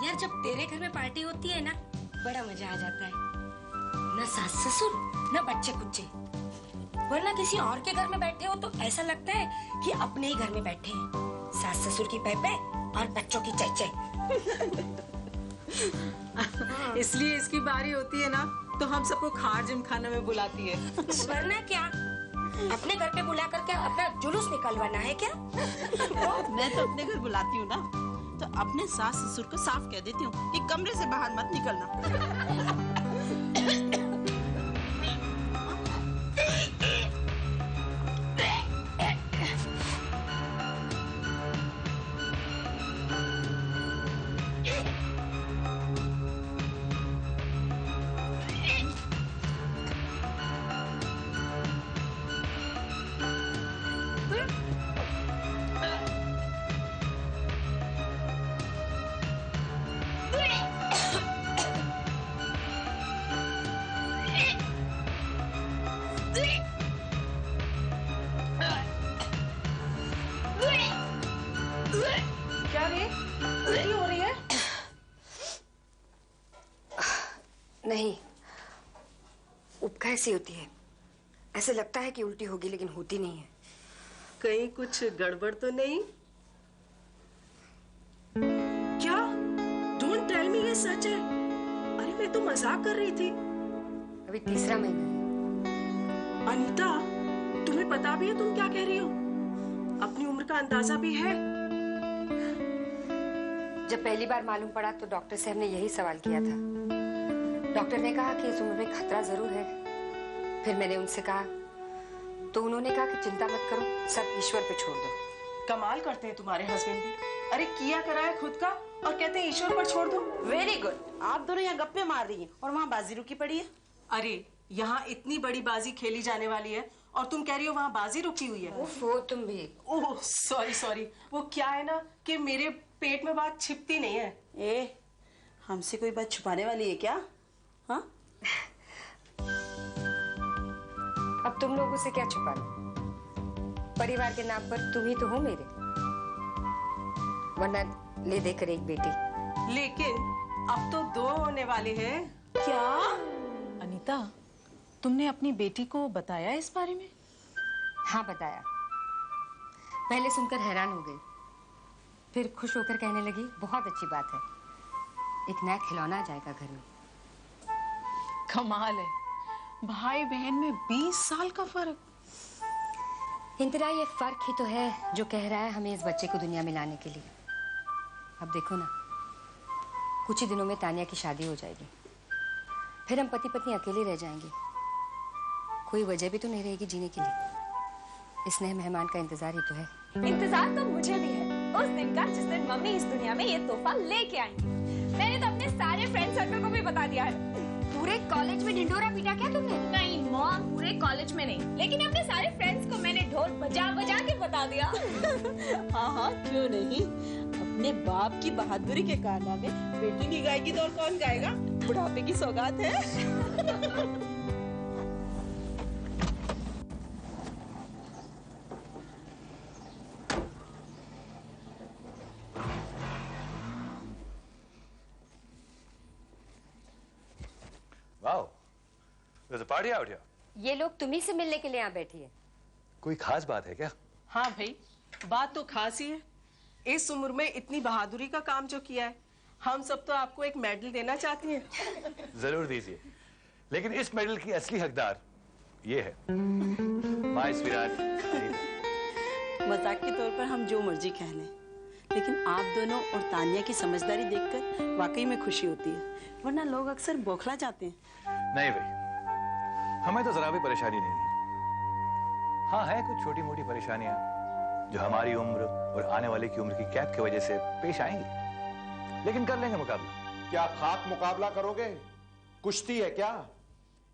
यार जब तेरे घर में पार्टी होती है ना, बड़ा मजा आ जाता है। ना सास ससुर ना बच्चे कुच्चे, वरना किसी और के घर में बैठे हो तो ऐसा लगता है कि अपने ही घर में बैठे हैं। सास ससुर की पे और बच्चों की चै। इसलिए इसकी बारी होती है ना तो हम सबको खार जिम खाना में बुलाती है। वरना क्या, अपने घर पे बुला करके अपना जुलूस निकलवाना है क्या? मैं तो अपने घर बुलाती हूँ ना, तो अपने सास ससुर को साफ कह देती हूँ कि कमरे से बाहर मत निकलना। क्या रे, उल्टी हो रही है? नहीं, उपका ऐसी होती है। ऐसे लगता है कि उल्टी होगी लेकिन होती नहीं है। कहीं कुछ गड़बड़ तो नहीं? क्या? डोंट टेल मी ये सच है। अरे मैं तो मजाक कर रही थी। अभी तीसरा महीना है। अनीता, तुम्हें पता भी है तुम क्या कह रही हो? अपनी उम्र का अंदाजा भी है? जब पहली बार मालूम पड़ा तो डॉक्टर साहब ने यही सवाल किया था। डॉक्टर ने कहा कि इस उम्र में खतरा जरूर है। फिर मैंने उनसे कहा तो उन्होंने कहा कि चिंता मत करो, सब ईश्वर पे छोड़ दो। कमाल करते हैं तुम्हारे हस्बैंड भी। अरे किया करा है खुद का और कहते हैं ईश्वर पर छोड़ दो। Very good. आप दोनों यहाँ गप्पे मार रही हैं और वहाँ बाजी रुकी पड़ी है। अरे यहाँ इतनी बड़ी बाजी खेली जाने वाली है और तुम कह रही हो वहाँ बाजी रुकी हुई है। वो तुम भी। Oh sorry. वो क्या है ना कि मेरे पेट में बात छिपती नहीं है। ए, हमसे कोई बात छुपाने वाली है क्या? हाँ? अब तुम लोगों से क्या छुपाना? परिवार के नाम पर तुम ही तो हो मेरे, वरना ले देकर एक बेटी। लेकिन अब तो 2 होने वाले हैं। क्या? अनीता, तुमने अपनी बेटी को बताया इस बारे में? हाँ बताया। पहले सुनकर हैरान हो गई, फिर खुश होकर कहने लगी बहुत अच्छी बात है, एक नया खिलौना आ जाएगा घर में। कमाल है, भाई बहन में 20 साल का फर्क। इंदिरा, ये फर्क ही तो है जो कह रहा है हमें इस बच्चे को दुनिया में लाने के लिए। अब देखो ना, कुछ ही दिनों में तानिया की शादी हो जाएगी, फिर हम पति पत्नी अकेले रह जाएंगे। कोई वजह भी तो नहीं रहेगी जीने के लिए। इस नए मेहमान का इंतजार ही तो है। इंतजार तो मुझे भी है उस दिन का जिस दिन मम्मी इस दुनिया में ये तोहफा लेके आएंगी। मैंने तो अपने सारे फ्रेंड सर्कल को भी बता दिया है। पूरे कॉलेज में ढिंडोरा पीटा क्या तुमने? नहीं मॉम, पूरे कॉलेज में नहीं, लेकिन अपने सारे फ्रेंड्स को मैंने ढोल बजा बजा के बता दिया। हाँ, क्यों नहीं? अपने बाप की बहादुरी के कारनामे बेटी नहीं गाएगी तो और कौन गाएगा? बुढ़ापे की सौगात है। Wow, there's a party out here. ये लोग तुम्ही से मिलने के लिए यहाँ बैठी है। कोई खास बात है क्या? हाँ भाई, बात तो खास ही है। इस उम्र में इतनी बहादुरी का काम जो किया है, हम सब तो आपको एक मेडल देना चाहती हैं। जरूर दीजिए, लेकिन इस मेडल की असली हकदार ये है, माय स्वीटहार्ट। मजाक के तौर पर हम जो मर्जी कह लें, लेकिन आप दोनों और तानिया की समझदारी देखकर वाकई में खुशी होती है, वरना लोग अक्सर बौखला जाते हैं। नहीं भाई, हमें तो जरा भी परेशानी नहीं है। हाँ है कुछ छोटी मोटी परेशानियां जो हमारी उम्र और आने वाले की उम्र की कैप की वजह से पेश आएंगी, लेकिन कर लेंगे मुकाबला। क्या खाक मुकाबला करोगे? कुश्ती है क्या?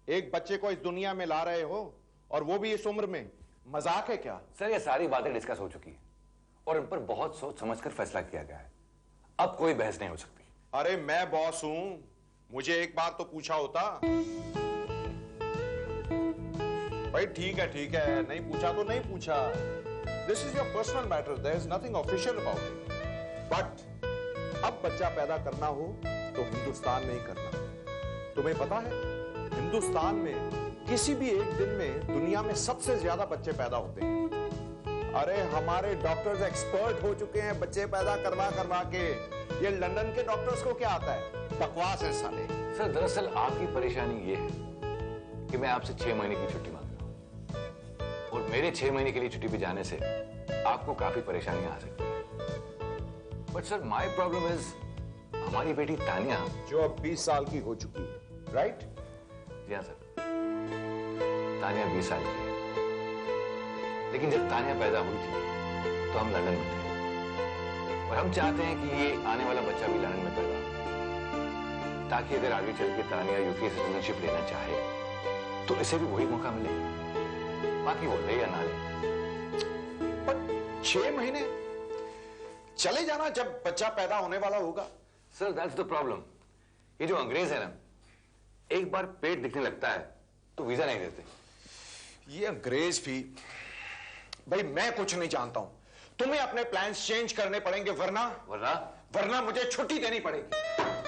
एक बच्चे को इस दुनिया में ला रहे हो और वो भी इस उम्र में, मजाक है क्या? सर ये सारी बातें डिस्कस हो चुकी है और इन पर बहुत सोच समझकर फैसला किया गया है। अब कोई बहस नहीं हो सकती। अरे मैं बॉस हूं, मुझे एक बार तो पूछा होता। भाई ठीक है, नहीं पूछा तो नहीं पूछा। This is your personal matter, there is nothing official about it. But अब बच्चा पैदा करना हो तो हिंदुस्तान में ही करना। तुम्हें पता है, हिंदुस्तान में किसी भी एक दिन में दुनिया में सबसे ज्यादा बच्चे पैदा होते हैं। अरे हमारे डॉक्टर्स एक्सपर्ट हो चुके हैं बच्चे पैदा करवा करवा के। ये लंदन के डॉक्टर्स को क्या आता है? बकवास है साले। सर दरअसल आपकी परेशानी ये है कि मैं आपसे 6 महीने की छुट्टी मांग रहा हूं, और मेरे 6 महीने के लिए छुट्टी पे जाने से आपको काफी परेशानियां आ सकती हैं। But sir my problem is हमारी बेटी तानिया, जो अब 20 साल की हो चुकी है, राइट? जी हाँ सर, तानिया 20 साल की है। लेकिन जब तानिया पैदा हुई थी तो हम लंदन में थे, और हम चाहते हैं कि ये आने वाला बच्चा भी लंदन में पैदा हो, ताकि अगर आगे चल के तानिया यूके सिटीजनशिप लेना चाहे तो इसे भी वही मौका मिले, बाकी वो ले या ना ले। पर 6 महीने चले जाना जब बच्चा पैदा होने वाला होगा। Sir that's the problem. ये जो अंग्रेज है ना, एक बार पेट दिखने लगता है तो वीजा नहीं देते। ये अंग्रेज भी, भाई मैं कुछ नहीं जानता हूं, तुम्हें अपने प्लान्स चेंज करने पड़ेंगे, वरना मुझे छुट्टी देनी पड़ेगी।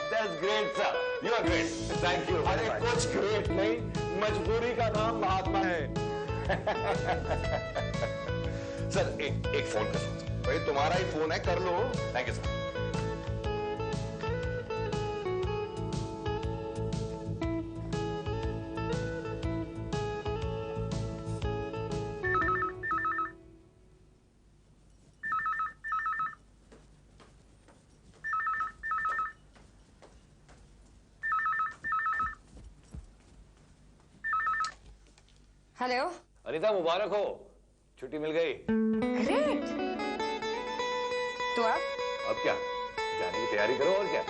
That's great sir, you are great, thank you. अरे कुछ ग्रेट नहीं, मजबूरी का नाम महात्मा है। सर एक फोन कर सकते? भाई तुम्हारा ही फोन है, कर लो। Thank you sir. Hello. Anita मुबारक हो, छुट्टी मिल गई। ग्रेट। तो अब क्या, जाने की तैयारी करो और क्या।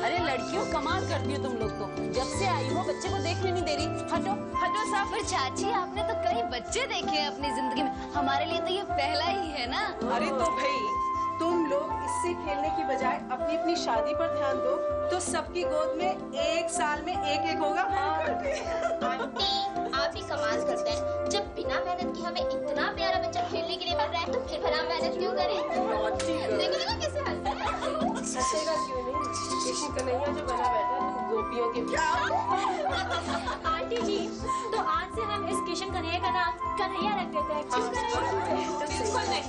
अरे लड़कियों कमाल करती हो तुम लोग तो। जब से आई हो बच्चे को देखने नहीं दे रही। हटो हटो साफ। पर चाची आपने तो कई बच्चे देखे हैं अपनी जिंदगी में, हमारे लिए तो ये पहला ही है ना। अरे तो भाई तुम लोग इससे खेलने की बजाय अपनी अपनी शादी पर ध्यान दो, तो सबकी गोद में 1 साल में एक होगा। आंटी आप भी कमाल करते हैं, जब बिना मेहनत की हमें इतना प्यारा बच्चा खेलने के लिए मिल रहा है तो फिर भला मेहनत क्यों करें। देखो देखो कैसे हंसता है। हंसेगा क्यों नहीं, इसी कन्हैया जो बना बैठा है गोपियों के प्यार। आंटी जी, तो आज से हम इस किशन कन्हैया का नाम कन्हैया रख देते हैं। क्यों कन्हैया? बिल्कुल नहीं,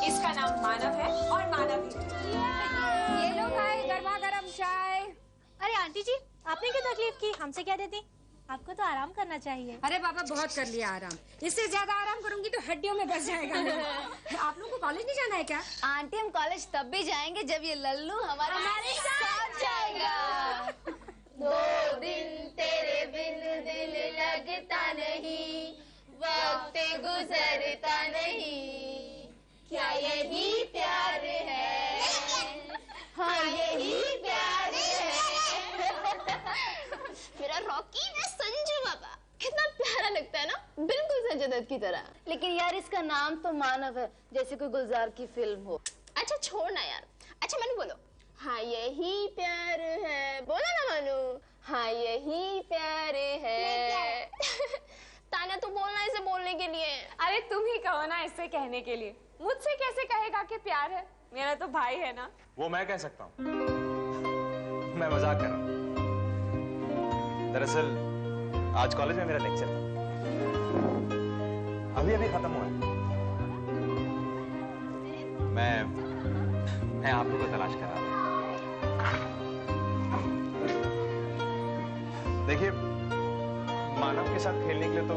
इसका नाम मानव है और मानव ही। ये लो भाई गर्मा गर्म चाय। अरे आंटी जी, आपने क्या तकलीफ की? हमसे क्या देती? आपको तो आराम करना चाहिए। अरे बाबा बहुत कर लिया आराम, इससे ज्यादा आराम करूंगी तो हड्डियों में बस जाएगा। आप लोगों को कॉलेज नहीं जाना है क्या? आंटी हम कॉलेज तब भी जाएंगे जब ये लल्लू हमारे साथ जाएगा। 2 दिन तेरे बिन दिल लगता नहीं, वक्त गुजरता नहीं, क्या यही प्यार है? हाँ यही प्यार है। मेरा रॉकी ना संजू बाबा कितना प्यारा लगता है ना, बिल्कुल संजय दत्त की तरह। लेकिन यार इसका नाम तो मानव है, जैसे कोई गुलजार की फिल्म हो। अच्छा छोड़ ना यार। अच्छा मनु बोलो, हाँ यही प्यार है। बोलो ना मनु, हाँ यही प्यार है। ताना तो बोलना इसे बोलने के लिए। अरे तुम ही कहो ना इसे कहने के लिए। मुझसे कैसे कहेगा कि प्यार है? मेरा तो भाई है ना। वो मैं कह सकता हूँ। मैं मजाक कर रहा हूँ। दरअसल आज कॉलेज में मेरा लेक्चर था, अभी अभी खत्म हुआ है। मैं आप लोगों को तलाश कर रहा था। देखिए, मानव के साथ खेलने के लिए तो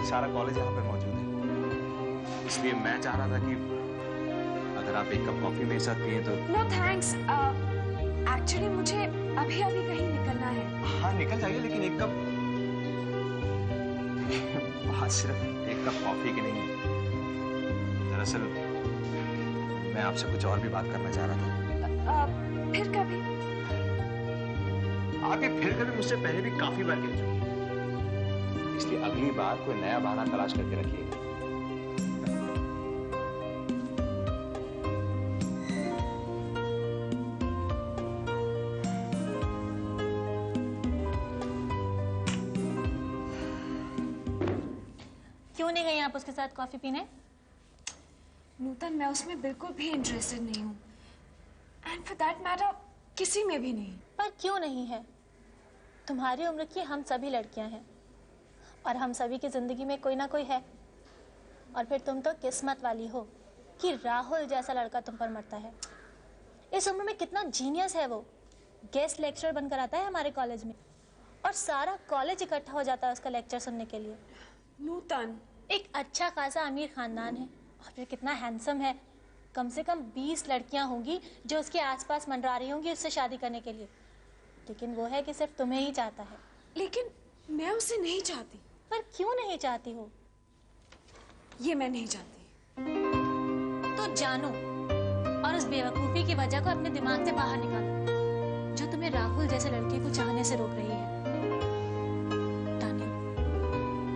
सारा कॉलेज यहाँ पर मौजूद है, इसलिए मैं चाह रहा था कि अगर आप एक कप कॉफी मेरे साथ पिए तो। नो थैंक्स, एक्चुअली मुझे अभी अभी कहीं निकलना है। हाँ निकल जाइए, लेकिन एक कप बात सिर्फ एक कप कॉफी की नहीं है। दरअसल मैं आपसे कुछ और भी बात करना चाह रहा था। फिर कभी? आप ये फिर कभी मुझसे पहले भी काफी बार कह चुके हैं, इसलिए अगली बार कोई नया बहाना तलाश करके रखिएगा। क्यों नहीं गई आप उसके साथ कॉफी पीने? नूतन, मैं उसमें बिल्कुल भी इंटरेस्टेड नहीं हूँ, एंड फॉर दैट मैटर किसी में भी नहीं। पर क्यों नहीं है? तुम्हारी उम्र की हम सभी लड़कियां हैं और हम सभी की जिंदगी में कोई ना कोई है। और फिर तुम तो किस्मत वाली हो कि राहुल जैसा लड़का तुम पर मरता है। इस उम्र में कितना जीनियस है वो, गेस्ट लेक्चरर बनकर आता है हमारे कॉलेज में और सारा कॉलेज इकट्ठा हो जाता है उसका लेक्चर सुनने के लिए। नूतन, एक अच्छा खासा अमीर खानदान है और फिर कितना हैंडसम है। कम से कम 20 लड़कियां होंगी जो उसके आसपास मंडरा रही होंगी उससे शादी करने के लिए, लेकिन वो है कि सिर्फ तुम्हें ही चाहता है। लेकिन मैं उसे नहीं चाहती। पर क्यों नहीं चाहती हो? ये मैं नहीं जानती। तो जानो और उस बेवकूफी की वजह को अपने दिमाग से बाहर निकालो जो तुम्हें राहुल जैसे लड़के को चाहने से रोक रही है। तान्या,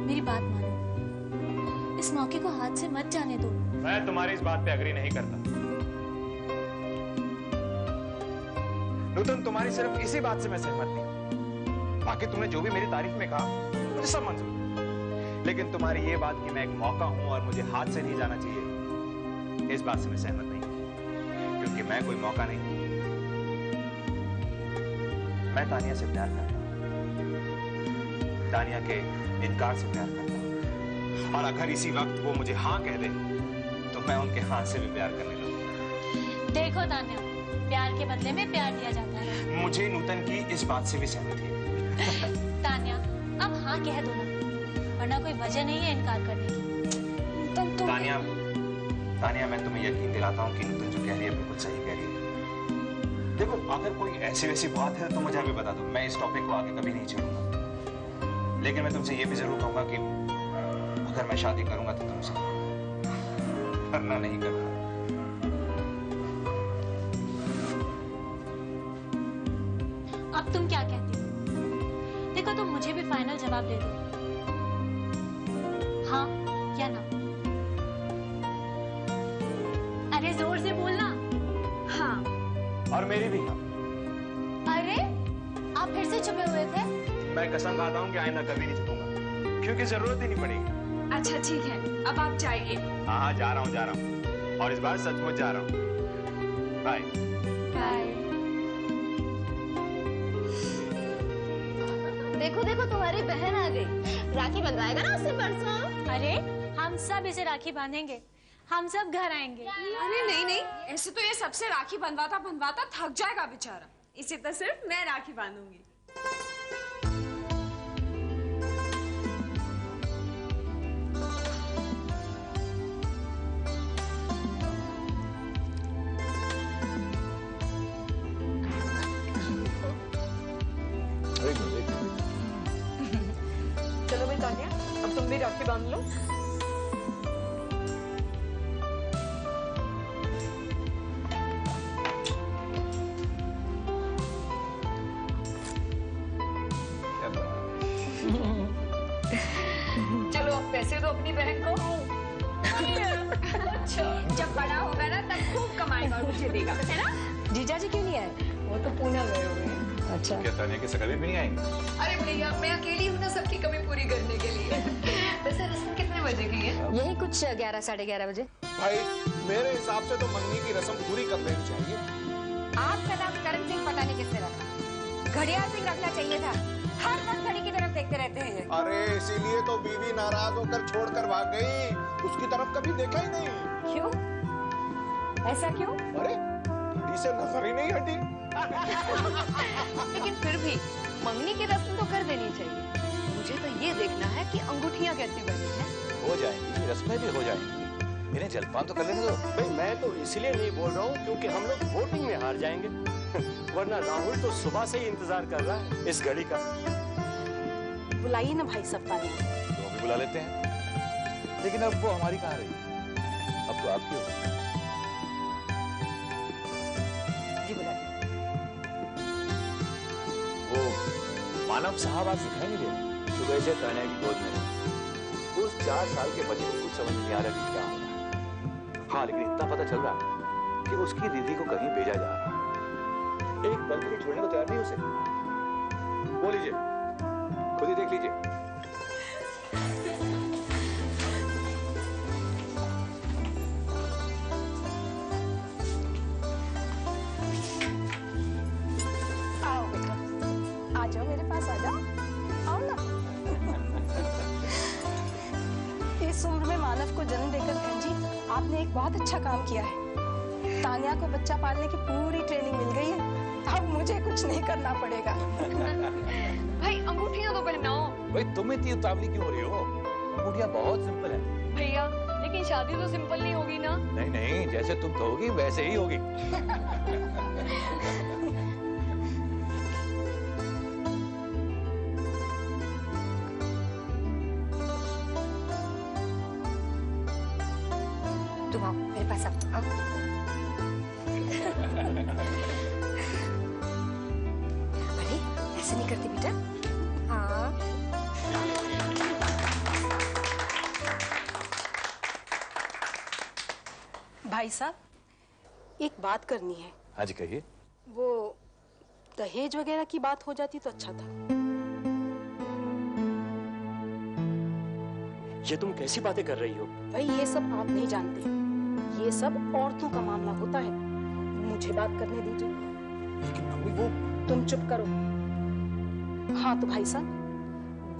मेरी बात मानो, इस मौके को हाथ से मत जाने दो। मैं तुम्हारी इस बात पे एग्री नहीं करता। नूतन, तुम्हारी सिर्फ इसी बात से मैं सहमत नहीं। बाकी तुमने जो भी मेरी तारीफ में कहा मुझे सब मंजूर, लेकिन तुम्हारी ये बात कि मैं एक मौका हूं और मुझे हाथ से नहीं जाना चाहिए, इस बात से मैं सहमत नहीं, क्योंकि मैं कोई मौका नहीं। मैं तानिया से प्यार करता हूं, तानिया के इनकार से प्यार करता हूं, और अगर इसी वक्त वो मुझे हाँ कह दे तो मैं उनके हाँ से भी प्यार करने लगूंगा। देखो तान्या, प्यार के बदले में प्यार दिया जाता है। मुझे नूतन की इस बात से भी सहमति है। तान्या, अब हाँ कह दो ना, वरना कोई वजह नहीं है इनकार करने की। तानिया, मैं तुम्हें यकीन दिलाता हूँ कि नूतन जो कह रही है बिल्कुल सही कह रही है। देखो, अगर कोई ऐसी वैसी बात है तो मुझे अभी बता दो, मैं इस टॉपिक को आगे कभी नहीं छेड़ूंगा। लेकिन मैं तुमसे ये भी जरूर कहूंगा कि अगर मैं शादी करूंगा तो तुमसे, वरना नहीं करूंगा। अब तुम क्या कहती हो? देखो, तुम मुझे भी फाइनल जवाब दे दो, हाँ या ना। अरे जोर से बोलना। हाँ। और मेरी भी हाँ। अरे आप फिर से छुपे हुए थे? मैं कसम खाता हूँ कि आइंदा कभी नहीं छुपूंगा, क्योंकि जरूरत ही नहीं पड़ेगी। अच्छा ठीक है, अब आप जाइए। हाँ, जा रहा हूँ, और इस बार सचमुच जा रहा हूँ। Bye bye. देखो देखो, तुम्हारी बहन आ गई। राखी बंधवाएगा ना उससे परसों? अरे हम सब इसे राखी बांधेंगे, हम सब घर आएंगे। अरे नहीं नहीं, ऐसे तो ये सबसे राखी बंधवाता बंधवाता थक जाएगा बेचारा। इसे तो सिर्फ मैं राखी बांधूंगी। चलो भाई तानिया, अब तुम भी राखी बांध लो। चलो अब पैसे दो अपनी बहन को। जब बड़ा होगा ना तब खूब कमाएगा और मुझे देगा, है ना? जीजा जी क्यों नहीं आए? वो तो पूना गए हुए हैं। अच्छा, क्या तानिया के सकल भी नहीं आएंगे? अरे भैया, मैं अकेली हूँ ना सबकी कमी पूरी करने के लिए। वैसे रस्म कितने बजे की है? यही कुछ 11 साढ़े 11 बजे। भाई मेरे हिसाब से तो मंगनी की रस्म पूरी कर लेनी चाहिए। आपका नाम करण सिंह पता जाने किसने रखा। घड़ियाल भी रखना चाहिए था, हर वक्त घड़ी की तरफ देखते रहते हैं ये। अरे इसीलिए तो बीवी नाराज होकर छोड़कर भाग गई, उसकी तरफ कभी देखा ही नहीं। क्यों? ऐसा क्यों? अरे घड़ी से नजर ही नहीं हटी। लेकिन फिर भी मंगनी की रस्म तो कर देनी चाहिए। मुझे तो ये देखना है कि अंगूठियां कैसी बनी हैं। हो जाएंगी, रस्में भी हो जाएंगी, इन्हें जलपान तो कर लेने दो। भाई मैं तो इसलिए नहीं बोल रहा हूँ क्योंकि हम लोग वोटिंग में हार जाएंगे। वरना राहुल तो सुबह से ही इंतजार कर रहा है इस घड़ी का। बुलाइए ना भाई सब तानिया। तो भी बुला लेते हैं, लेकिन अब वो हमारी कहाँ रही, अब तो आपकी होगी। जी बुलाइए। वो मानव साहब आज दिखाई नहीं दे, सुबह से तान्या की गोद में उस 4 साल के बच्चे को कुछ समझ नहीं आ रहा कि क्या हो रहा है। हाँ, लेकिन इतना पता चल रहा है कि उसकी दीदी को कहीं भेजा जा रहा है। एक पल के लिए छोड़ने को तैयार नहीं उसे। वो लीजिए, खुद ही देख लीजिए। आओ बेटा, आ जाओ मेरे पास, आ जाओ, आओ ना। इस उम्र में मानव को जन्म देकर बहन जी आपने एक बहुत अच्छा काम किया है। तानिया को बच्चा पालने की पूरी ट्रेनिंग मिल गई है, अब मुझे कुछ नहीं करना पड़ेगा। भाई अंगूठियां तो पहनाओ। भाई तुम इतनी उतावली क्यों हो रही हो? अंगूठियां बहुत सिंपल है। भैया लेकिन शादी तो सिंपल नहीं होगी ना। नहीं नहीं, जैसे तुम कहोगी वैसे ही होगी। तुम आओ मेरे पास, आओ। अरे ऐसे नहीं करती बेटा। हाँ भाई साहब, एक बात करनी है। हाँ जी कहिए। वो दहेज वगैरह की बात हो जाती तो अच्छा था। ये तुम कैसी बातें कर रही हो? भाई ये सब आप नहीं जानते, ये सब औरतों का मामला होता है, मुझे बात करने दीजिए। लेकिन मम्मी वो। तुम चुप करो। हाँ तो भाई साहब,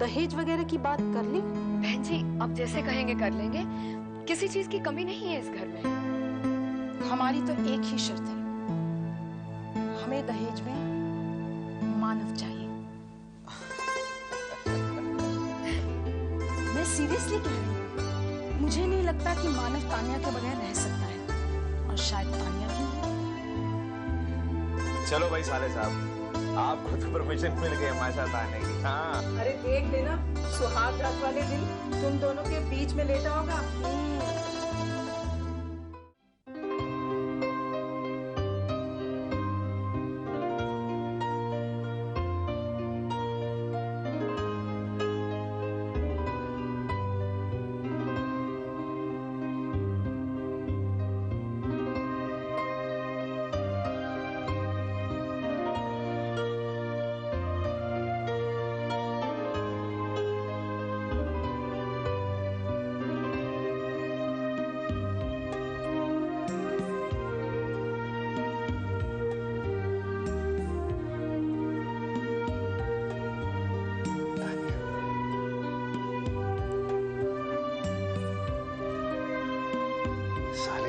दहेज वगैरह की बात कर ली। बहन जी अब जैसे कहेंगे कर लेंगे, किसी चीज की कमी नहीं है इस घर में। हमारी तो एक ही शर्त है, हमें दहेज में मानव चाहिए। मैं सीरियसली कह रही हूँ, मुझे नहीं लगता कि मानव तानिया के बगैर रह सकता है, और शायद तानिया भी नहीं। चलो भाई साले साहब, आपको तो परमिशन मिल गई हमारे साथ आने की। हाँ अरे देख लेना, सुहाग रात वाले दिन तुम दोनों के बीच में लेटा होगा।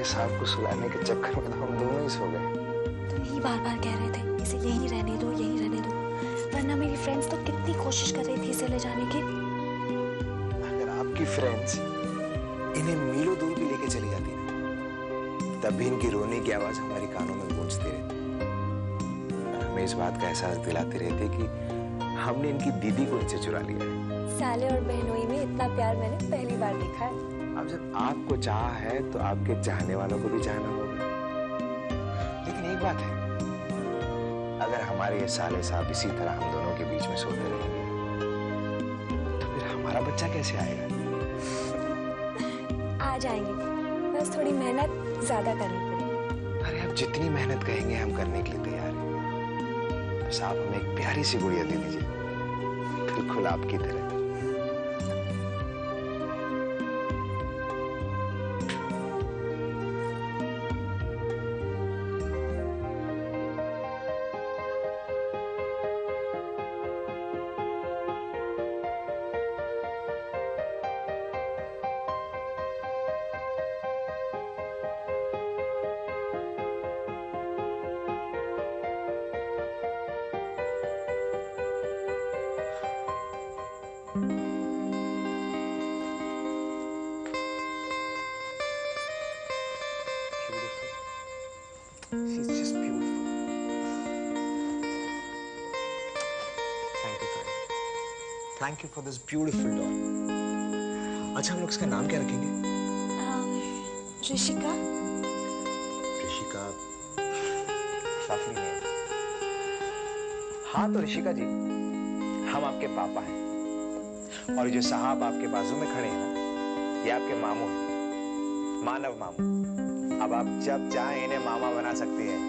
साहब को सुलाने के चक्कर में तो हम दोनों ही सो गए। तुम ही बार बार कह रहे थे इसे यहीं रहने दो, यहीं रहने दो, वरना मेरी फ्रेंड्स तो कितनी कोशिश कर रही थी इसे ले जाने की। अगर आपकी फ्रेंड्स इन्हें मीलों दूर भी लेके चली जाती ना, तब भी इनकी रोने की आवाज हमारी कानों में गूंजती रहती, हमें इस बात का एहसास दिलाते रहते कि हमने इनकी दीदी को इनसे चुरा लिया है। साले और बहनोई में इतना प्यार मैंने पहली बार देखा है। अब जब आपको चाह है तो आपके चाहने वालों को भी चाहना होगा। लेकिन एक बात है, अगर हमारे ये साले साहब इसी तरह हम दोनों के बीच में सोते रहेंगे तो फिर हमारा बच्चा कैसे आएगा? आ जाएंगे, बस थोड़ी मेहनत ज्यादा करनी पड़ेगी। अरे आप जितनी मेहनत कहेंगे हम करने के लिए तैयार हैं। बस आप हमें एक प्यारी सी गुड़िया दे दीजिए, बिल्कुल आपकी तरह। She's just beautiful. Thank you, Kyle. Thank you for this beautiful doll. अच्छा, हम लोग इसका नाम क्या रखेंगे? ऋषिका। ऋषिका काफी है। हाँ तो ऋषिका जी, हम आपके पापा हैं और जो साहब आपके बाजू में खड़े हैं ना, ये आपके मामू हैं, मानव मामू। अब आप जब चाहें इन्हें मामा बना सकती हैं।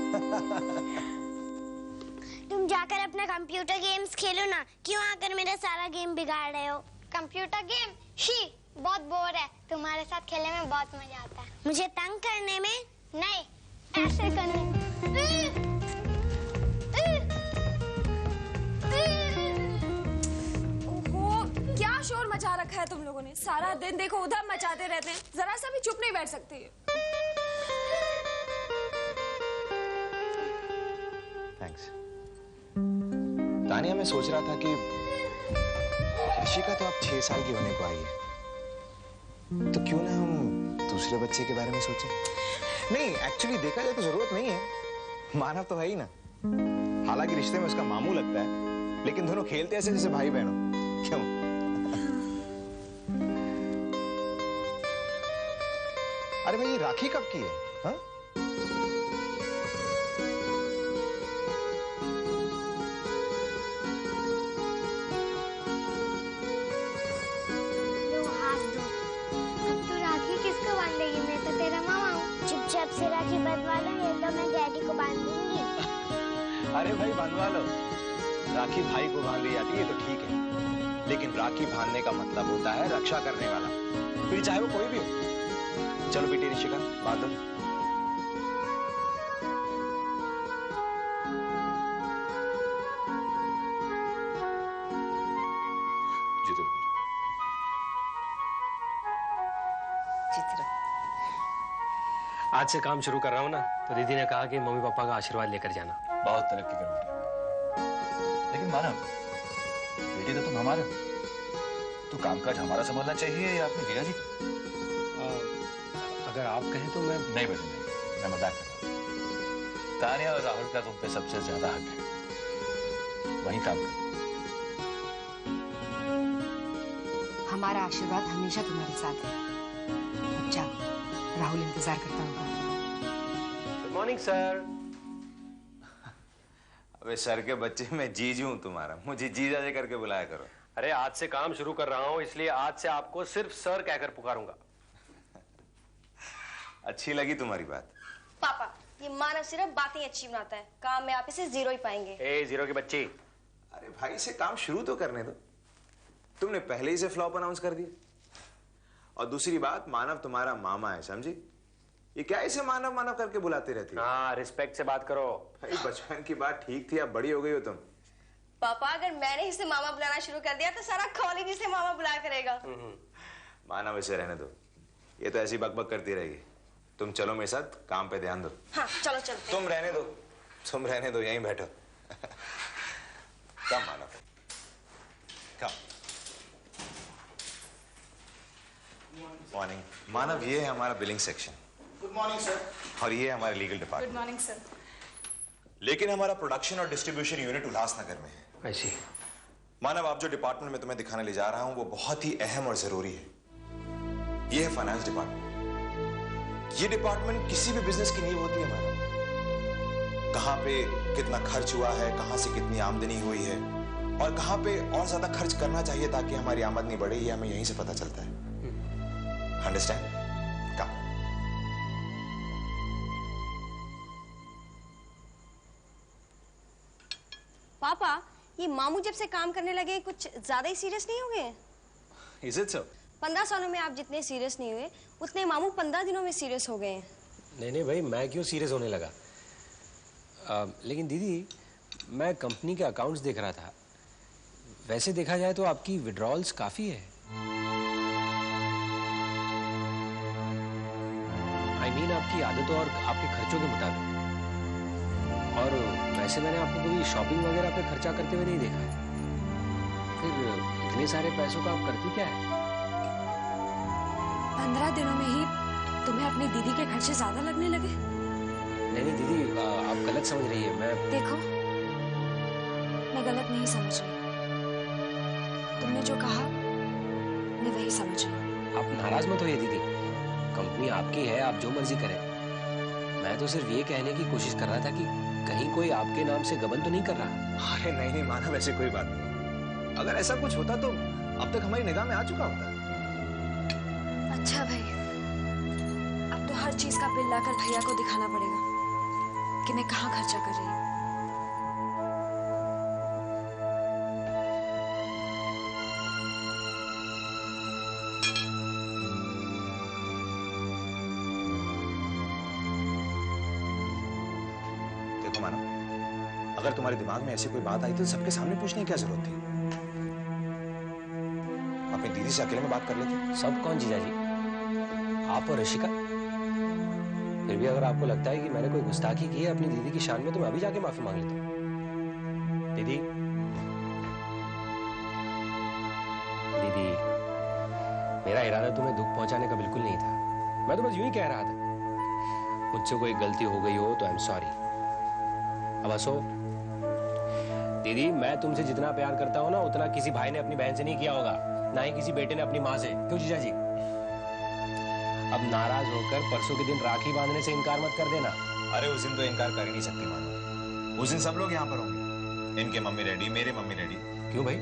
तुम जाकर अपना कंप्यूटर गेम्स खेलो ना, क्यों आकर मेरा सारा गेम बिगाड़ रहे हो? Computer game? शी, बहुत बोर है। तुम्हारे साथ खेलने में बहुत मजा आता है। मुझे तंग करने में? नहीं, ऐसे करने। ओहो, क्या शोर मचा रखा है तुम लोगों ने। सारा दिन देखो उधर मचाते रहते हैं, जरा सा भी चुप नहीं बैठ सकती। थैंक्स। तानिया, मैं सोच रहा था कि ऋषिका तो अब 6 साल की होने को आई है, तो क्यों ना हम दूसरे बच्चे के बारे में सोचें? नहीं, एक्चुअली देखा जाए तो जरूरत नहीं है, मानव तो है ही ना। हालांकि रिश्ते में उसका मामू लगता है, लेकिन दोनों खेलते ऐसे जैसे भाई बहनों। क्यों? अरे भाई, ये राखी कब की है? हाँ? चुपचाप से राखी बंधवा लो, ये तो मैं डैडी को बांध दूंगी। अरे भाई, बंधवा लो। राखी भाई को बांध दी जाती है तो ठीक है, लेकिन राखी बांधने का मतलब होता है रक्षा करने वाला, फिर चाहे वो कोई भी हो। चलो बेटी ऋषिका, बांधो। आज से काम शुरू कर रहा हूँ ना, तो दीदी ने कहा कि मम्मी पापा का आशीर्वाद लेकर जाना। बहुत तरक्की करो बेटा। लेकिन मानव, बेटी तो तुम हमारे हो, तो कामकाज हमारा संभालना चाहिए या अपने जीजा जी? अगर आप कहें तो मैं नहीं बेटा, नहीं, मैं मजाक कर रहा हूँ। तानिया और राहुल का तुम पे सबसे ज्यादा हक है, वही काम करो। हमारा आशीर्वाद हमेशा तुम्हारे साथ है। अब जाओ, राहुल इंतजार करता होगा। Good morning sir. अबे सर के बच्चे, मैं जीजू हूं तुम्हारा, मुझे जीजा जी करके बुलाया करो। अरे आज से काम शुरू कर रहा हूँ, इसलिए आज से आपको सिर्फ सर कहकर पुकारूंगा। अच्छी लगी तुम्हारी बात। पापा, ये मानव सिर्फ बातें अच्छी बनाता है, काम में आप इसे 0 ही पाएंगे। ए, 0 की बच्ची। अरे भाई, इसे काम शुरू तो करने दो। तुमने पहले ही से फ्लॉप अनाउंस कर दिया। और दूसरी बात, मानव तुम्हारा मामा है, समझी? ये क्या इसे मानव मानव करके बुलाते रहती है? हाँ, रिस्पेक्ट से बात करो। भाई, बचपन की बात ठीक थी, अब बड़ी हो गई हो तुम। पापा, अगर मैंने इसे मामा बुलाना शुरू कर दिया तो सारा कॉलेज इसे मामा बुलाया करेगा। मानव, इसे रहने दो, ये तो ऐसी बकबक करती रहेगी। तुम चलो मेरे साथ, काम पे ध्यान दो। हाँ, चलो चलते। तुम रहने दो, तुम रहने दो, यहीं बैठो। कम मानव, कम। मॉर्निंग मानव, ये है हमारा billing section. Good morning sir. और ये है हमारा legal good department. Morning sir. लेकिन हमारा प्रोडक्शन और डिस्ट्रीब्यूशन यूनिट उल्लासनगर में है। ऐसी मानव, आप जो डिपार्टमेंट में तुम्हें दिखाने ले जा रहा हूं वो बहुत ही अहम और जरूरी है। ये है फाइनेंस डिपार्टमेंट। ये डिपार्टमेंट किसी भी बिजनेस की नींव होती है मानव। कहां पे कितना खर्च हुआ है, कहां से कितनी आमदनी हुई है और कहां पे और ज्यादा खर्च करना चाहिए ताकि हमारी आमदनी बढ़े, ये हमें यहीं से पता चलता है। अंडरस्टैंड? कम। पापा, ये मामू जब से काम करने लगे कुछ ज्यादा ही सीरियस नहीं हो गए? Is it so? 15 सालों में आप जितने सीरियस नहीं हुए, उतने मामू 15 दिनों में सीरियस हो गए हैं। नहीं भाई, मैं क्यों सीरियस होने लगा? लेकिन दीदी, मैं कंपनी के अकाउंट्स देख रहा था। वैसे देखा जाए तो आपकी विड्रॉल्स काफी है। I mean, आपकी आदतों और आपके खर्चों के मुताबिक। और वैसे मैंने आपको कभी शॉपिंग वगैरह पे खर्चा करते हुए नहीं देखा है। आखिर इतने सारे पैसों का आप करती क्या है? 15 दिनों में ही तुम्हें अपनी दीदी के खर्चे ज्यादा लगने लगे? नहीं दीदी, आप गलत समझ रही है। देखो, मैं गलत नहीं समझ रही। तुमने जो कहा मैं वही समझ रही हूँ। आप नाराज मत होइए दीदी, कंपनी आपकी है, आप जो मर्जी करें। मैं तो सिर्फ ये कहने की कोशिश कर रहा था कि कहीं कोई आपके नाम से गबन तो नहीं कर रहा। अरे नहीं मानव, ऐसे कोई बात नहीं। अगर ऐसा कुछ होता तो अब तक हमारी निगाह में आ चुका होता। अच्छा भाई, अब तो हर चीज का बिल लाकर भैया को दिखाना पड़ेगा कि मैं कहाँ खर्चा कर रही हूँ। देखो मानो, अगर तुम्हारे दिमाग में ऐसी कोई बात आई तो सबके सामने पूछने की क्या जरूरत थी? अपनी दीदी से अकेले में बात कर लेते। सब कौन जीजा जी? आप और ऋषिका? फिर भी अगर आपको लगता है कि मैंने कोई गुस्ताखी की है अपनी दीदी की शान में, तो मैं अभी जाके माफी मांग लेता हूँ। दीदी, दीदी, मेरा इरादा तुम्हें दुख पहुंचाने का बिल्कुल नहीं था। मैं तो बस यूं ही कह रहा था, मुझसे कोई गलती हो गई हो तो आई एम सॉरी। अब हंसो। दीदी, मैं तुमसे जितना प्यार करता हूं ना, उतना किसी भाई ने अपनी बहन से नहीं किया होगा, ना ही किसी बेटे ने अपनी माँ से। क्यों जीजा जी? अब नाराज होकर परसों के दिन राखी बांधने से इनकार मत कर देना। अरे उस दिन तो इनकार कर ही नहीं सकती मानो। उस दिन सब लोग यहाँ पर होंगे, इनके मम्मी डैडी, मेरे मम्मी डैडी। क्यों भाई?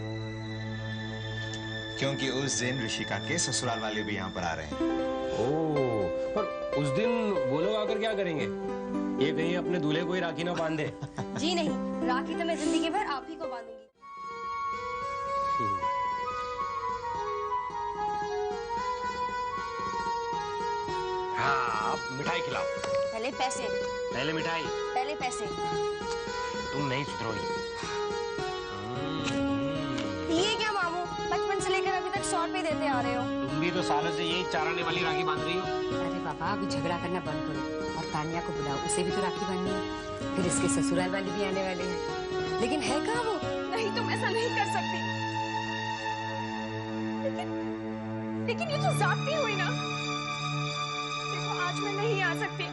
क्योंकि उस दिन ऋषिका के ससुराल वाले भी यहाँ पर आ रहे हैं। ओह, पर उस दिन वो लोग आकर क्या करेंगे? ये कहीं अपने दूल्हे को ही राखी ना बांध दे। जी नहीं, राखी तो मैं जिंदगी भर आप ही को बांधूंगी। हाँ, आप मिठाई खिलाओ। पहले पैसे। पहले मिठाई। पहले पैसे। तुम नहीं सुधरोगी। ये क्या मामू, बचपन से लेकर अभी तक 100 रुपए देते आ रहे हो। तुम भी तो सालों से यही चाराने वाली राखी बांध रही हो। अरे बाबा, अभी झगड़ा करना बंद करो और तानिया को बुलाओ, उसे भी तो राखी बांधनी है। फिर इसके ससुराल वाले भी आने वाले हैं। लेकिन है कहाँ वो? नहीं, तुम ऐसा नहीं कर सकती। लेकिन ये तो जाती हुई ना। देखो, आज मैं नहीं आ सकती।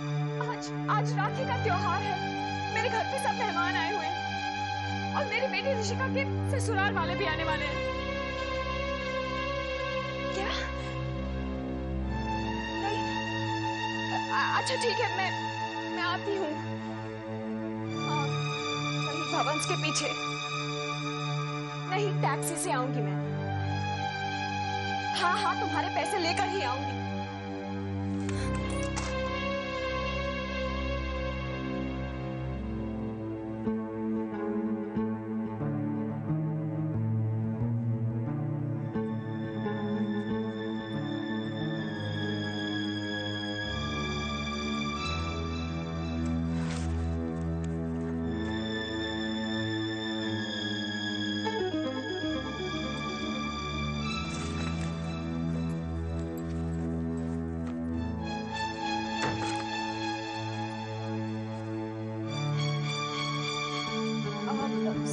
आज राखी का त्योहार है, मेरे घर पे सब मेहमान आए हुए हैं और मेरी बेटी ऋषिका के ससुराल वाले भी आने वाले हैं। क्या? नहीं, अच्छा ठीक है, मैं आती हूँ। हाँ, वही भवंस के पीछे। नहीं, टैक्सी से आऊंगी मैं। हाँ हाँ, तुम्हारे पैसे लेकर ही आऊंगी।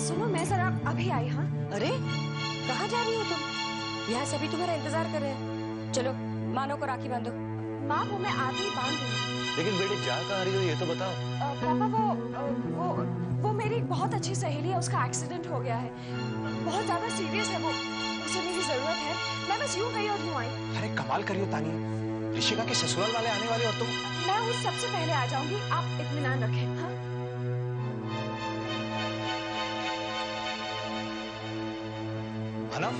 सुनो, मैं जरा अभी आई। हाँ, अरे कहाँ जा रही हो तुम? यहाँ सभी तुम्हारा इंतजार कर रहे हैं। चलो, मानो को राखी बांधो। माँ, वो मैं आते ही बांध दूंगी। लेकिन बेटी जा कहाँ रही हो ये तो बताओ। पापा, वो मेरी एक बहुत अच्छी सहेली है, उसका एक्सीडेंट हो गया है, बहुत ज्यादा सीरियस है वो, उसे मेरी जरूरत है। मैं बस यूं गई और यूं आई। अरे कमाल करियो तानिया, ऋषिका के ससुराल वाले आने वाले और तुम। मैं उस सबसे पहले आ जाऊंगी, आप इत्मीनान रखें। हाँ, मानव,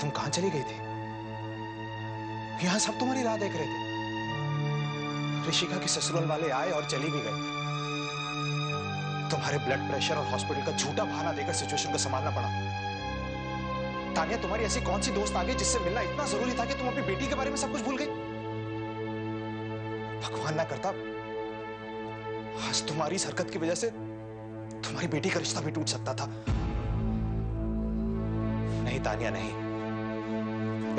तुम कहां चली गई थी? यहां सब तुम्हारी राह देख रहे थे। ऋषिका के ससुराल वाले आए और चली भी गए। तुम्हारे ब्लड प्रेशर और हॉस्पिटल का झूठा बहाना देकर सिचुएशन को संभालना पड़ा। तानिया, तुम्हारी ऐसी कौन सी दोस्त आ गई जिससे मिलना इतना जरूरी था कि तुम अपनी बेटी के बारे में सब कुछ भूल गई? भगवान ना करता आज तुम्हारी इस हरकत की वजह से तुम्हारी बेटी का रिश्ता भी टूट सकता था। नहीं तानिया, नहीं,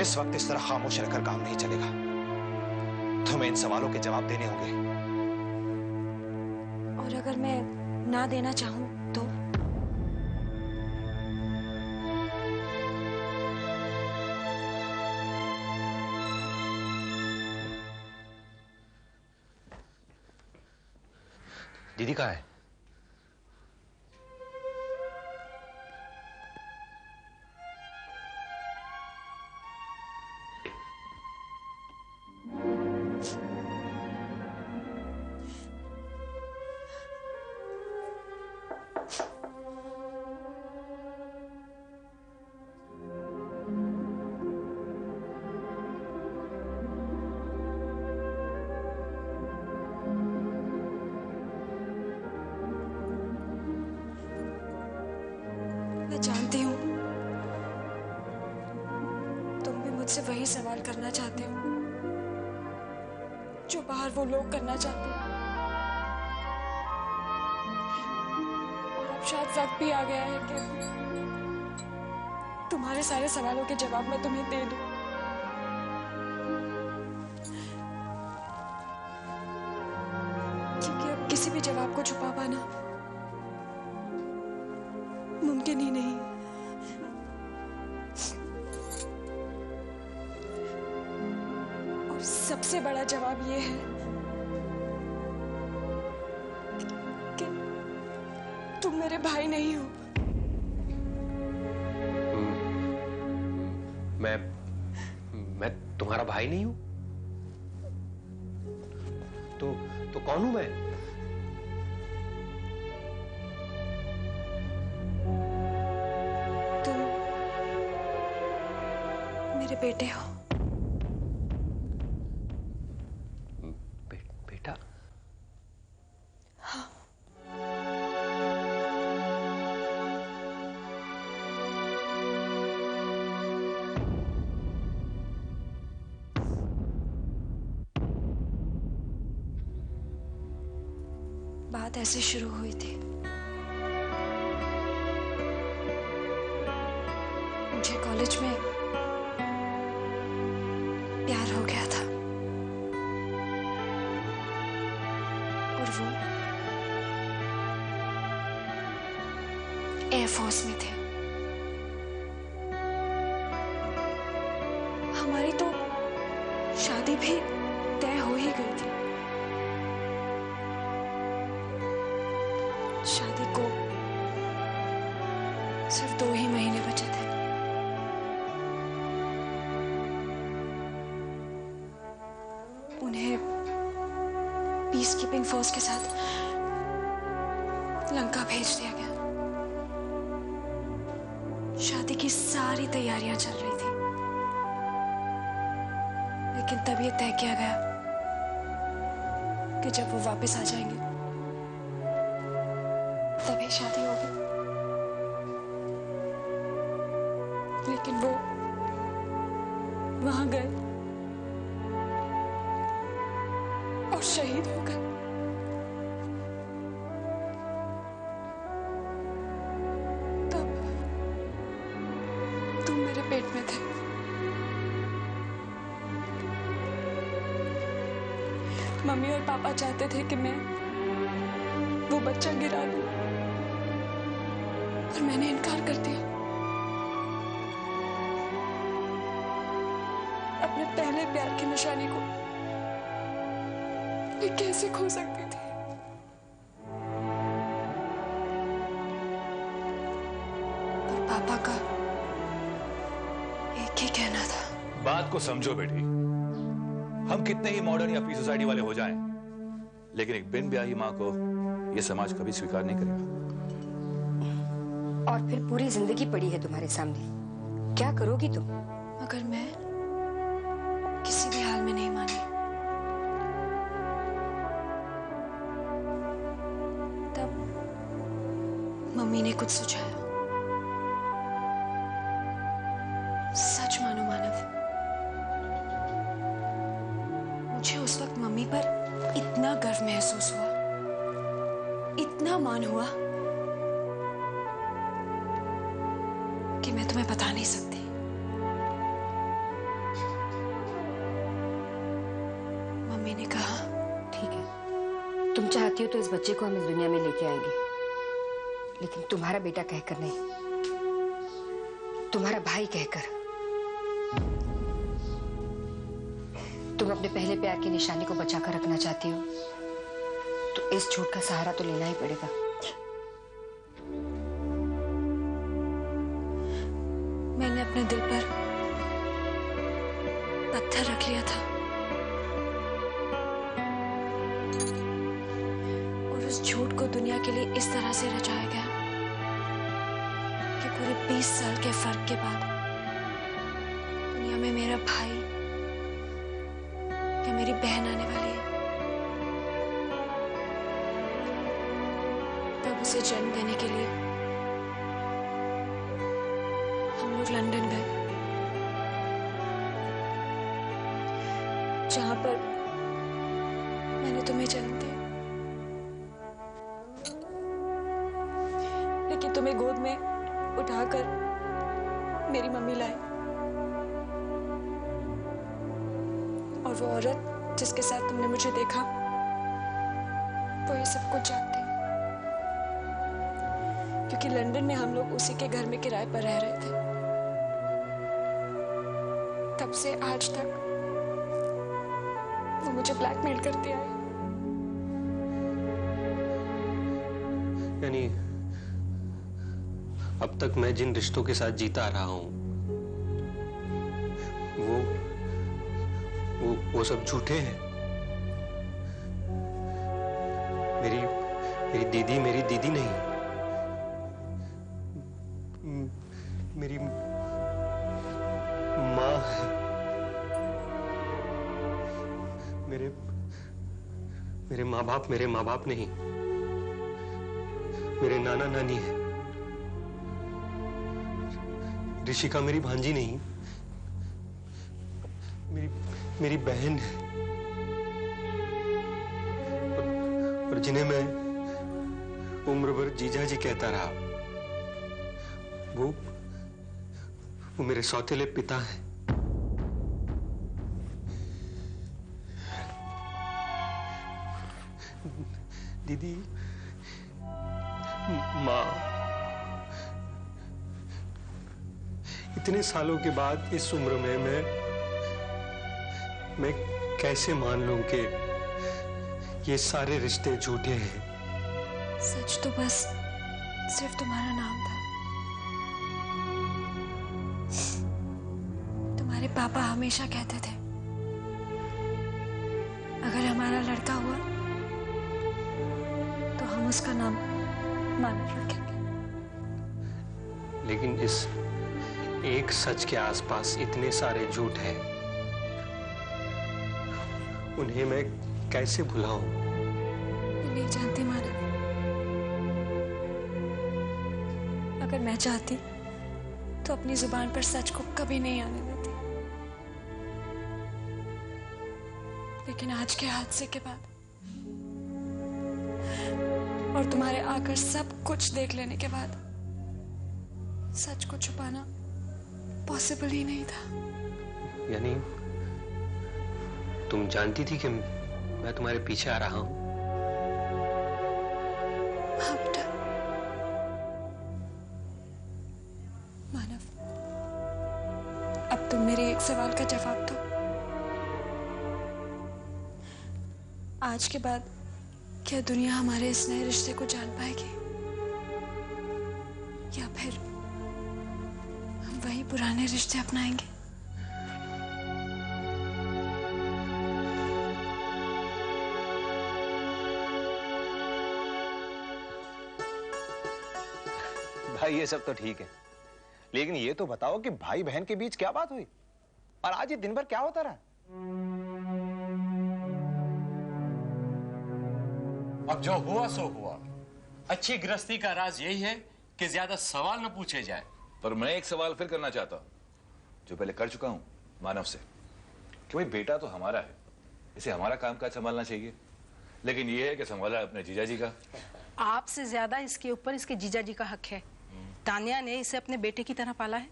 इस वक्त इस तरह खामोश रहकर काम नहीं चलेगा। तुम्हें इन सवालों के जवाब देने होंगे। और अगर मैं ना देना चाहूं तो? दीदी कहाँ है? मैं जानती हूँ तुम भी मुझसे वही सवाल करना चाहते हो जो बाहर वो लोग करना चाहते हैं। और अब शायद वक्त भी आ गया है कि तुम्हारे सारे सवालों के जवाब मैं तुम्हें दे दूं। क्योंकि अब किसी भी जवाब को छुपा पाना मुमकिन ही नहीं। और सबसे बड़ा जवाब ये है कि तुम मेरे भाई नहीं हो। मैं तुम्हारा भाई नहीं हूं? तो कौन हूं मैं? मेरे बेटे हो। बेटा? हाँ। बात ऐसे शुरू हुई थी। मुझे कॉलेज में प्यार हो गया था और वो एयरफोर्स में थे। हमारी तो शादी भी तय हो ही गई थी। शादी को सिर्फ 2 ही महीने बचे थे। उन्हें पीस कीपिंग फोर्स के साथ लंका भेज दिया गया। शादी की सारी तैयारियां चल रही थी, लेकिन तब ये तय किया गया कि जब वो वापस आ जाएंगे तभी शादी होगी। लेकिन वो वहां गए और शहीद हो गए। तब तुम मेरे पेट में थे। मम्मी और पापा चाहते थे कि मैं वो बच्चा गिरा दूं, और मैंने इनकार कर दिया। अपने पहले प्यार की निशानी को मैं कैसे खो सकती थी? पर पापा का एक ही कहना था। बात को समझो बेटी, हम कितने ही मॉडर्न या पी सोसाइटी वाले हो जाएं, लेकिन एक बिन ब्याही मां को यह समाज कभी स्वीकार नहीं करेगा। और फिर पूरी जिंदगी पड़ी है तुम्हारे सामने, क्या करोगी तुम? अगर मैं किसी भी हाल में नहीं मानी तब मम्मी ने कुछ सुझाया। सच मानो मानव, मुझे उस वक्त मम्मी पर इतना गर्व महसूस हुआ, इतना मान हुआ कि मैं तुम्हें बता नहीं सकती। मम्मी ने कहा, ठीक है, तुम चाहती हो तो इस बच्चे को हम इस दुनिया में लेके आएंगे, लेकिन तुम्हारा बेटा कहकर नहीं, तुम्हारा भाई कहकर। तुम अपने पहले प्यार की निशानी को बचाकर रखना चाहती हो तो इस झूठ का सहारा तो लेना ही पड़ेगा। मैंने अपने दिल पर पत्थर रख लिया था और उस झूठ को दुनिया के लिए इस तरह से रचाया गया कि पूरे 20 साल के फर्क के बाद दुनिया में मेरा भाई या मेरी बहन आने वाली है। तब उसे जन्म देने के लिए हम लोग लंदन गए, जहां पर मैंने तुम्हें जन्म दिया। लेकिन तुम्हें गोद में उठाकर मेरी मम्मी लाई और वो औरत जिसके साथ तुमने मुझे देखा वो ये सब कुछ जानती, क्योंकि लंदन में हम लोग उसी के घर में किराए पर रह रहे थे। तब से आज तक वो मुझे ब्लैकमेल करती आई। यानी अब तक मैं जिन रिश्तों के साथ जीता रहा हूं वो सब झूठे हैं। मेरी दीदी मेरी दीदी नहीं, मेरी माँ है। मेरे माँ बाप नहीं, मेरे नाना नानी है। ऋषिका मेरी भांजी नहीं, मेरी बहन है। और जिन्हें मैं उम्र भर जीजा जी कहता रहा, वो मेरे सौतेले पिता हैं। दीदी, माँ, इतने सालों के बाद इस उम्र में मैं कैसे मान लूं कि ये सारे रिश्ते झूठे हैं? सच तो बस सिर्फ तुम्हारा नाम था। तुम्हारे पापा हमेशा कहते थे अगर हमारा लड़का हुआ तो हम उसका नाम मानव रखेंगे। लेकिन इस एक सच के आसपास इतने सारे झूठ हैं, उन्हें मैं कैसे भुलाऊं? मैं नहीं जानती मानव, अगर मैं चाहती तो अपनी जुबान पर सच को कभी नहीं आने देती। लेकिन आज के हादसे के बाद और तुम्हारे आकर सब कुछ देख लेने के बाद सच को छुपाना पॉसिबल ही नहीं था। यानी तुम जानती थी कि मैं तुम्हारे पीछे आ रहा हूं? मानव, अब तुम मेरे एक सवाल का जवाब दो। आज के बाद क्या दुनिया हमारे इस नए रिश्ते को जान पाएगी, या फिर हम वही पुराने रिश्ते अपनाएंगे? भाई ये सब तो ठीक है, लेकिन ये तो बताओ कि भाई बहन के बीच क्या बात हुई? और आज ये दिन भर क्या होता रहा? अब जो हुआ सो हुआ। अच्छी गृहस्थी का राज यही है कि ज्यादा सवाल न पूछे जाए। पर मैं एक सवाल फिर करना चाहता हूं, जो पहले कर चुका हूं मानव से, कि भाई बेटा तो हमारा है, इसे हमारा कामकाज संभालना चाहिए, लेकिन ये है कि संभाला अपने जीजा जी का। आपसे ज्यादा इसके ऊपर इसके जीजा जी का हक है। तान्या ने इसे अपने बेटे की तरह पाला है।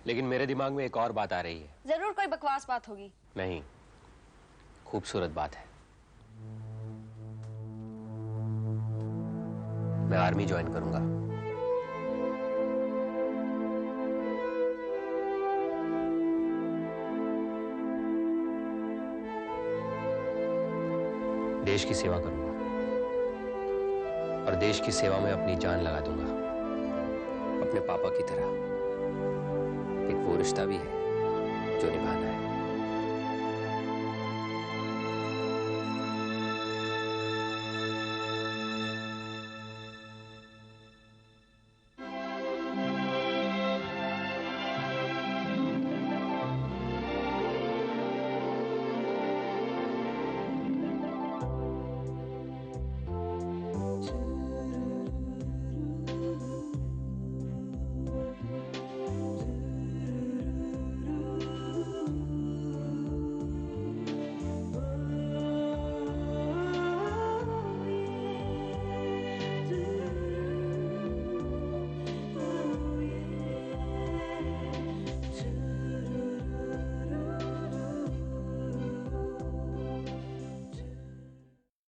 लेकिन मेरे दिमाग में एक और बात आ रही है। जरूर कोई बकवास बात होगी। नहीं, खूबसूरत बात है। मैं आर्मी ज्वाइन करूंगा। देश की सेवा करूंगा और देश की सेवा में अपनी जान लगा दूंगा, अपने पापा की तरह। एक वो रिश्ता भी है जो निभाना है।